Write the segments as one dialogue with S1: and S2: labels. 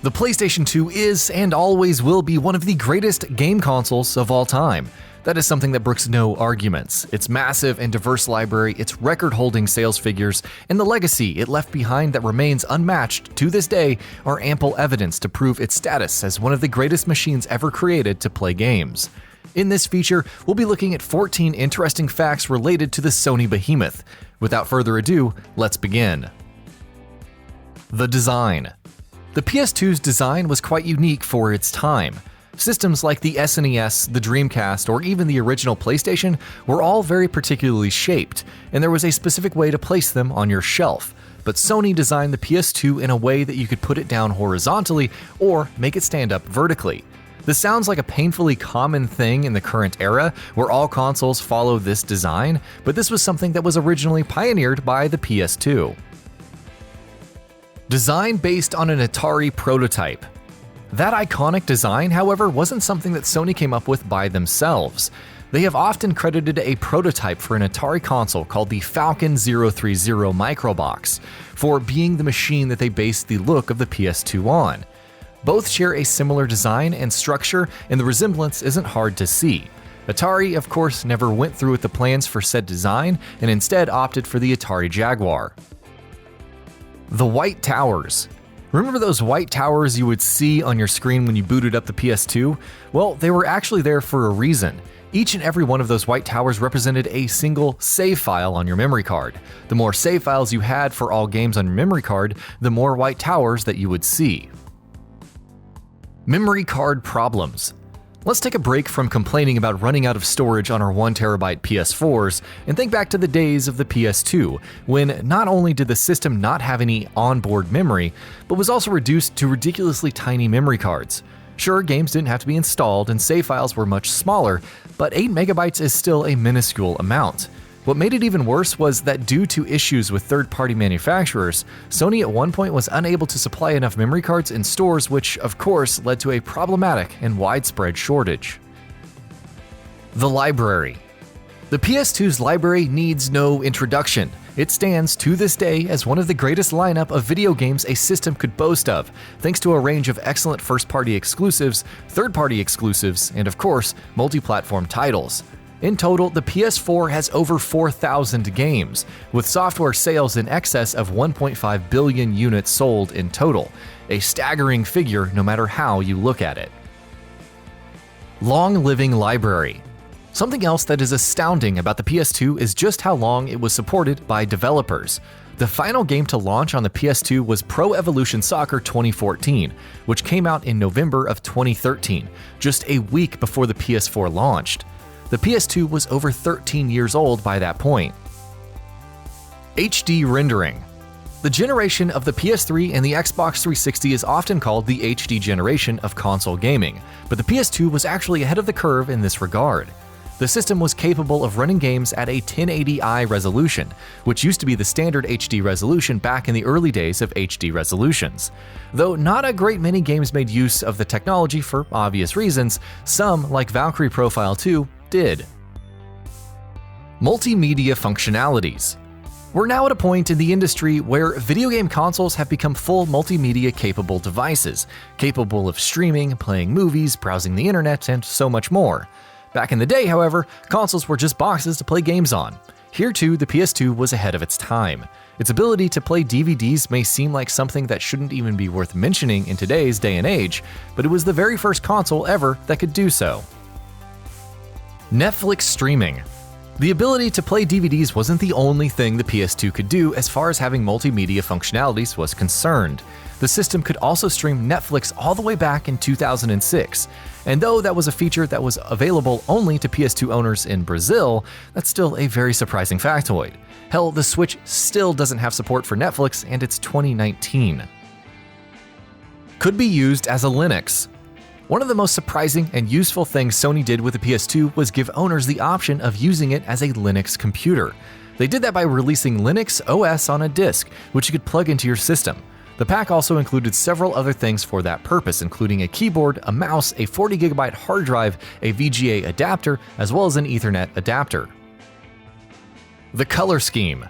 S1: The PlayStation 2 is and always will be one of the greatest game consoles of all time. That is something that brooks no arguments. Its massive and diverse library, its record-holding sales figures, and the legacy it left behind that remains unmatched to this day are ample evidence to prove its status as one of the greatest machines ever created to play games. In this feature, we'll be looking at 14 interesting facts related to the Sony behemoth. Without further ado, let's begin. The design. The PS2's design was quite unique for its time. Systems like the SNES, the Dreamcast, or even the original PlayStation were all very particularly shaped, and there was a specific way to place them on your shelf. But Sony designed the PS2 in a way that you could put it down horizontally or make it stand up vertically. This sounds like a painfully common thing in the current era, where all consoles follow this design, but this was something that was originally pioneered by the PS2. Design based on an ATARI prototype. That iconic design, however, wasn't something that Sony came up with by themselves. They have often credited a prototype for an Atari console called the Falcon 030 Microbox for being the machine that they based the look of the PS2 on. Both share a similar design and structure, and the resemblance isn't hard to see. Atari, of course, never went through with the plans for said design and instead opted for the Atari Jaguar. The White Towers. Remember those white towers you would see on your screen when you booted up the PS2? Well, they were actually there for a reason. Each and every one of those white towers represented a single save file on your memory card. The more save files you had for all games on your memory card, the more white towers that you would see. Memory card problems. Let's take a break from complaining about running out of storage on our 1TB PS4s and think back to the days of the PS2, when not only did the system not have any onboard memory, but was also reduced to ridiculously tiny memory cards. Sure, games didn't have to be installed and save files were much smaller, but 8 MB is still a minuscule amount. What made it even worse was that due to issues with third-party manufacturers, Sony at one point was unable to supply enough memory cards in stores, which of course led to a problematic and widespread shortage. The library. The PS2's library needs no introduction. It stands to this day as one of the greatest lineup of video games a system could boast of, thanks to a range of excellent first-party exclusives, third-party exclusives, and of course, multi-platform titles. In total, the PS4 has over 4,000 games, with software sales in excess of 1.5 billion units sold in total, a staggering figure no matter how you look at it. Long-living library. Something else that is astounding about the PS2 is just how long it was supported by developers. The final game to launch on the PS2 was Pro Evolution Soccer 2014, which came out in November of 2013, just a week before the PS4 launched. The PS2 was over 13 years old by that point. HD rendering. The generation of the PS3 and the Xbox 360 is often called the HD generation of console gaming, but the PS2 was actually ahead of the curve in this regard. The system was capable of running games at a 1080i resolution, which used to be the standard HD resolution back in the early days of HD resolutions. Though not a great many games made use of the technology for obvious reasons, some, like Valkyrie Profile 2, did. Multimedia functionalities. We're now at a point in the industry where video game consoles have become full multimedia-capable devices, capable of streaming, playing movies, browsing the internet, and so much more. Back in the day, however, consoles were just boxes to play games on. Here too, the PS2 was ahead of its time. Its ability to play DVDs may seem like something that shouldn't even be worth mentioning in today's day and age, but it was the very first console ever that could do so. Netflix streaming. The ability to play DVDs wasn't the only thing the PS2 could do as far as having multimedia functionalities was concerned. The system could also stream Netflix all the way back in 2006, and though that was a feature that was available only to PS2 owners in Brazil, that's still a very surprising factoid. Hell, the Switch still doesn't have support for Netflix, and it's 2019. Could be used as a Linux. One of the most surprising and useful things Sony did with the PS2 was give owners the option of using it as a Linux computer. They did that by releasing Linux OS on a disk, which you could plug into your system. The pack also included several other things for that purpose, including a keyboard, a mouse, a 40GB hard drive, a VGA adapter, as well as an Ethernet adapter. The color scheme.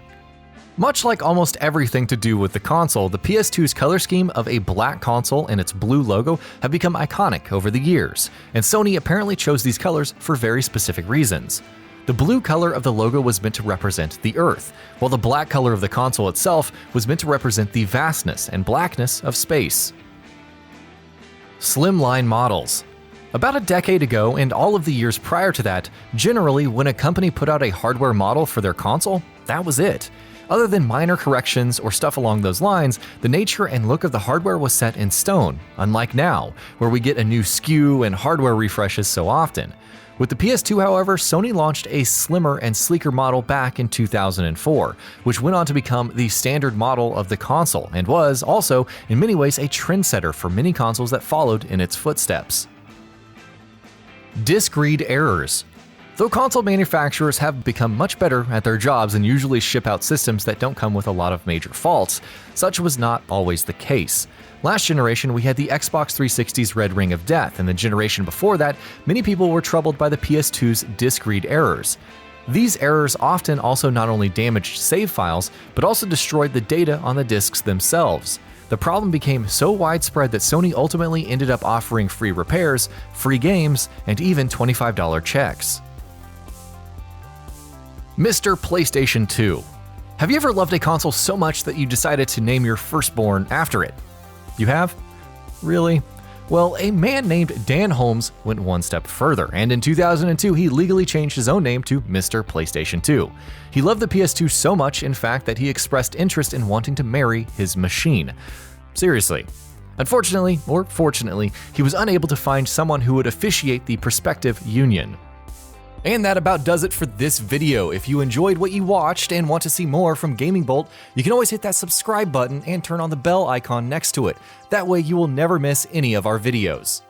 S1: Much like almost everything to do with the console, the PS2's color scheme of a black console and its blue logo have become iconic over the years, and Sony apparently chose these colors for very specific reasons. The blue color of the logo was meant to represent the Earth, while the black color of the console itself was meant to represent the vastness and blackness of space. Slimline models. About a decade ago, and all of the years prior to that, generally when a company put out a hardware model for their console, that was it. Other than minor corrections or stuff along those lines, the nature and look of the hardware was set in stone, unlike now, where we get a new SKU and hardware refreshes so often. With the PS2, however, Sony launched a slimmer and sleeker model back in 2004, which went on to become the standard model of the console and was also, in many ways, a trendsetter for many consoles that followed in its footsteps. Disk read errors. Though console manufacturers have become much better at their jobs and usually ship out systems that don't come with a lot of major faults, such was not always the case. Last generation, we had the Xbox 360's Red Ring of Death, and the generation before that, many people were troubled by the PS2's disk read errors. These errors often also not only damaged save files, but also destroyed the data on the disks themselves. The problem became so widespread that Sony ultimately ended up offering free repairs, free games, and even $25 checks. Mr. PlayStation 2. Have you ever loved a console so much that you decided to name your firstborn after it? You have? Really? Well, a man named Dan Holmes went one step further, and in 2002 he legally changed his own name to Mr. PlayStation 2. He loved the PS2 so much, in fact, that he expressed interest in wanting to marry his machine. Seriously. Unfortunately, or fortunately, he was unable to find someone who would officiate the prospective union. And that about does it for this video. If you enjoyed what you watched and want to see more from GamingBolt, you can always hit that subscribe button and turn on the bell icon next to it. That way you will never miss any of our videos.